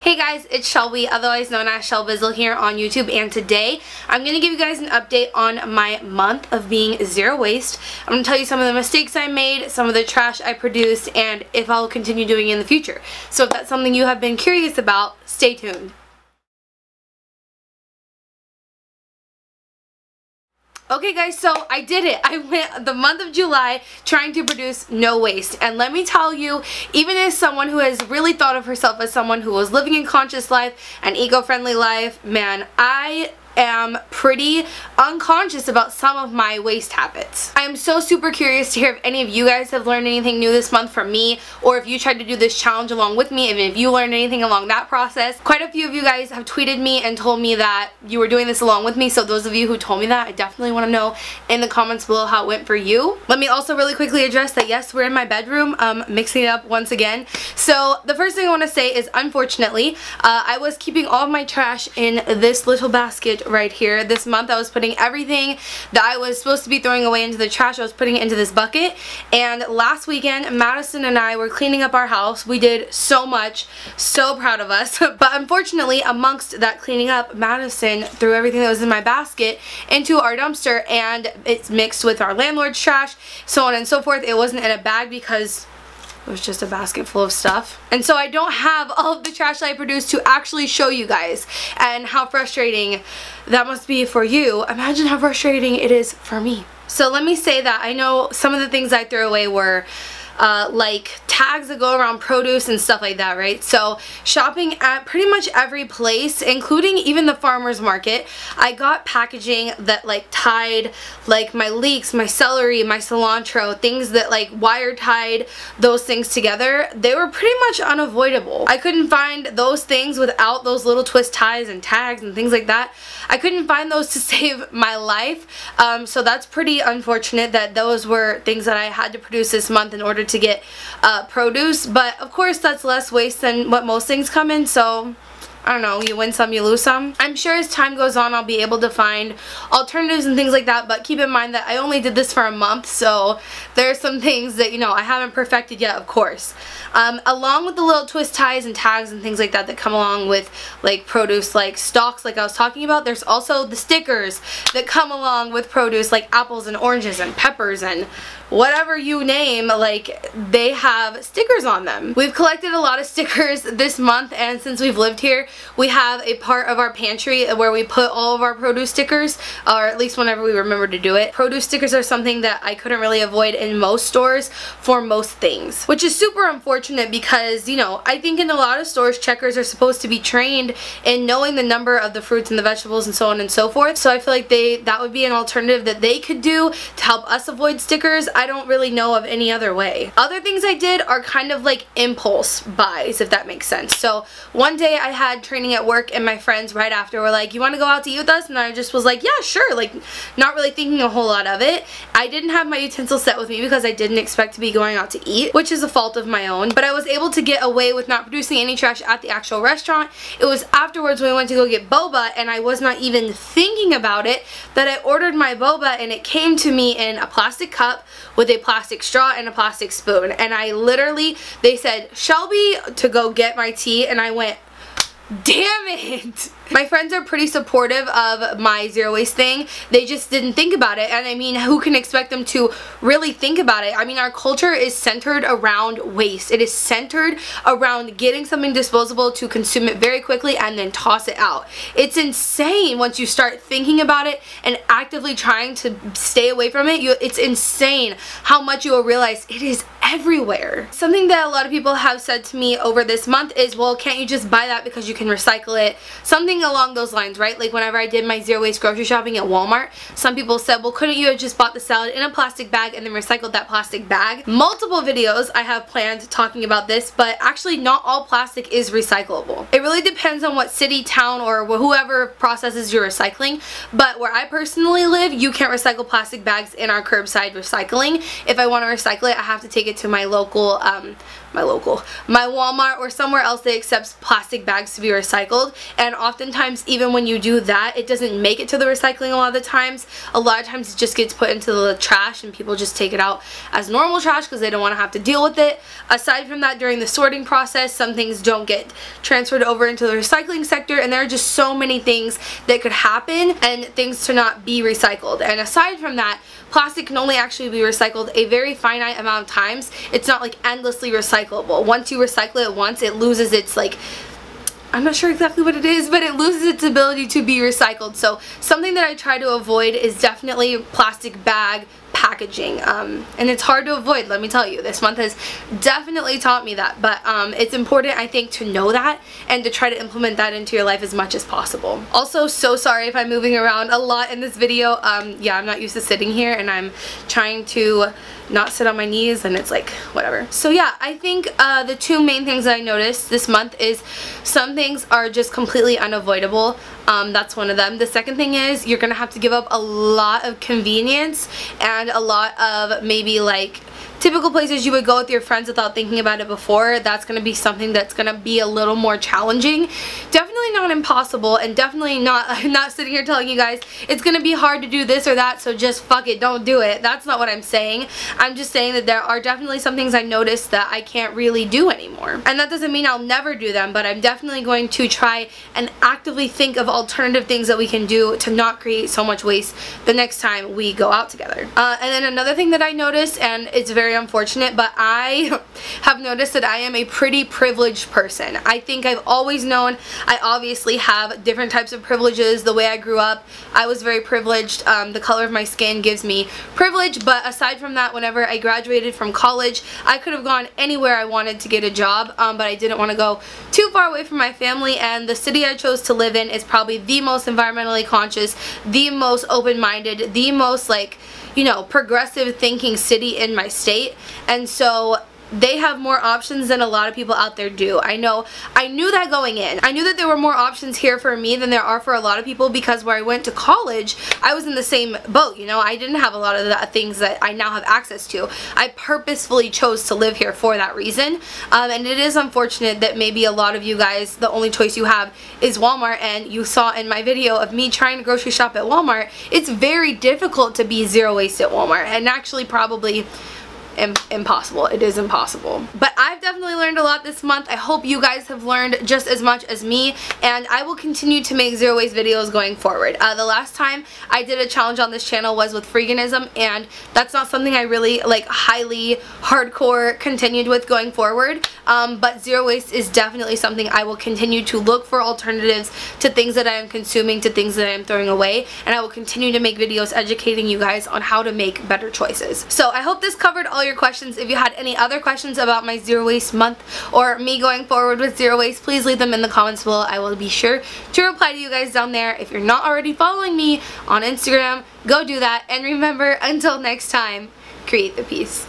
Hey guys, it's Shelby, otherwise known as Shelbizleee here on YouTube, and today I'm going to give you guys an update on my month of being zero waste. I'm going to tell you some of the mistakes I made, some of the trash I produced, and if I'll continue doing it in the future. So if that's something you have been curious about, stay tuned. Okay guys, so I did it. I went the month of July trying to produce no waste, and let me tell you, even as someone who has really thought of herself as someone who was living a conscious life, an eco-friendly life, man, I am pretty unconscious about some of my waste habits. I am so super curious to hear if any of you guys have learned anything new this month from me, or if you tried to do this challenge along with me, and if you learned anything along that process. Quite a few of you guys have tweeted me and told me that you were doing this along with me, so those of you who told me that, I definitely want to know in the comments below how it went for you. Let me also really quickly address that yes, we're in my bedroom, mixing it up once again. So the first thing I want to say is, unfortunately, I was keeping all of my trash in this little basket right here. This month I was putting everything that I was supposed to be throwing away into the trash, I was putting it into this bucket. And last weekend Madison and I were cleaning up our house. We did so much, so proud of us. But unfortunately, amongst that cleaning up, Madison threw everything that was in my basket into our dumpster, and it's mixed with our landlord's trash, so on and so forth. It wasn't in a bag because it was just a basket full of stuff. And so I don't have all of the trash that I produced to actually show you guys. And how frustrating that must be for you. Imagine how frustrating it is for me. So let me say that I know some of the things I threw away were like tags that go around produce and stuff like that, right? So shopping at pretty much every place, including even the farmer's market, I got packaging that like tied like my leeks, my celery, my cilantro, things that like wire tied those things together. They were pretty much unavoidable. I couldn't find those things without those little twist ties and tags and things like that. I couldn't find those to save my life, so that's pretty unfortunate that those were things that I had to produce this month in order to get produce. But of course that's less waste than what most things come in, so I don't know, you win some, you lose some. I'm sure as time goes on I'll be able to find alternatives and things like that, but keep in mind that I only did this for a month, so there are some things that, you know, I haven't perfected yet, of course. Along with the little twist ties and tags and things like that that come along with like produce, like stalks like I was talking about, there's also the stickers that come along with produce, like apples and oranges and peppers and whatever you name, like they have stickers on them. We've collected a lot of stickers this month, and since we've lived here, we have a part of our pantry where we put all of our produce stickers, or at least whenever we remember to do it. Produce stickers are something that I couldn't really avoid in most stores for most things, which is super unfortunate because, you know, I think in a lot of stores checkers are supposed to be trained in knowing the number of the fruits and the vegetables and so on and so forth, so I feel like that would be an alternative that they could do to help us avoid stickers. I don't really know of any other way. Other things I did are kind of like impulse buys, if that makes sense. So one day I had training at work and my friends right after were like, you want to go out to eat with us? And I just was like, yeah, sure, like not really thinking a whole lot of it. I didn't have my utensil set with me because I didn't expect to be going out to eat, which is a fault of my own, but I was able to get away with not producing any trash at the actual restaurant. It was afterwards when we went to go get boba, and I was not even thinking about it that I ordered my boba, and it came to me in a plastic cup with a plastic straw and a plastic spoon, and I literally, they said, Shelby, to go get my tea, and I went, damn it! My friends are pretty supportive of my zero waste thing. They just didn't think about it, and I mean, who can expect them to really think about it? I mean, our culture is centered around waste. It is centered around getting something disposable to consume it very quickly and then toss it out. It's insane once you start thinking about it and actively trying to stay away from it. It's insane how much you will realize it is everywhere. Something that a lot of people have said to me over this month is, well, can't you just buy that because you can recycle it? Something along those lines, right? Like whenever I did my zero waste grocery shopping at Walmart, some people said, well, couldn't you have just bought the salad in a plastic bag and then recycled that plastic bag? Multiple videos I have planned talking about this, but actually not all plastic is recyclable. It really depends on what city, town, or whoever processes your recycling, but where I personally live, you can't recycle plastic bags in our curbside recycling. If I want to recycle it, I have to take it to my local, my Walmart or somewhere else that accepts plastic bags to be recycled, and oftentimes even when you do that, it doesn't make it to the recycling a lot of the times. A lot of times it just gets put into the trash and people just take it out as normal trash because they don't want to have to deal with it. Aside from that, during the sorting process, some things don't get transferred over into the recycling sector, and there are just so many things that could happen and things to not be recycled. And aside from that, plastic can only actually be recycled a very finite amount of times. It's not like endlessly recyclable. Once you recycle it once, it loses its, like, I'm not sure exactly what it is, but it loses its ability to be recycled. So something that I try to avoid is definitely plastic bag packaging, and it's hard to avoid, let me tell you. This month has definitely taught me that, but it's important, I think, to know that and to try to implement that into your life as much as possible. Also, so sorry if I'm moving around a lot in this video. Yeah, I'm not used to sitting here, and I'm trying to not sit on my knees, and it's like whatever. So yeah, I think the two main things that I noticed this month is some things are just completely unavoidable. That's one of them. The second thing is you're gonna have to give up a lot of convenience and a lot of maybe like typical places you would go with your friends without thinking about it before. That's going to be something that's going to be a little more challenging. Definitely not impossible, and definitely not, I'm not sitting here telling you guys it's going to be hard to do this or that, so just fuck it, don't do it. That's not what I'm saying. I'm just saying that there are definitely some things I noticed that I can't really do anymore. And that doesn't mean I'll never do them, but I'm definitely going to try and actively think of alternative things that we can do to not create so much waste the next time we go out together. And then another thing that I noticed, and it's very unfortunate, but I have noticed that I am a pretty privileged person. I think I've always known I obviously have different types of privileges. The way I grew up, I was very privileged. The color of my skin gives me privilege, but aside from that, whenever I graduated from college, I could have gone anywhere I wanted to get a job, but I didn't want to go too far away from my family, and the city I chose to live in is probably the most environmentally conscious, the most open-minded, the most, like, you know, progressive thinking city in my state. And so they have more options than a lot of people out there do. I knew that going in. I knew that there were more options here for me than there are for a lot of people, because where I went to college, I was in the same boat, you know. I didn't have a lot of the things that I now have access to. I purposefully chose to live here for that reason, and it is unfortunate that maybe a lot of you guys, the only choice you have is Walmart, and you saw in my video of me trying to grocery shop at Walmart, it's very difficult to be zero waste at Walmart, and actually probably impossible. It is impossible. But I've definitely learned a lot this month. I hope you guys have learned just as much as me, and I will continue to make zero waste videos going forward. The last time I did a challenge on this channel was with veganism, and that's not something I really like highly hardcore continued with going forward, but zero waste is definitely something I will continue to look for alternatives to things that I am consuming, to things that I am throwing away, and I will continue to make videos educating you guys on how to make better choices. So I hope this covered all your questions. If you had any other questions about my zero waste month or me going forward with zero waste, please leave them in the comments below. I will be sure to reply to you guys down there. If you're not already following me on Instagram, go do that. And remember, until next time, create the peace.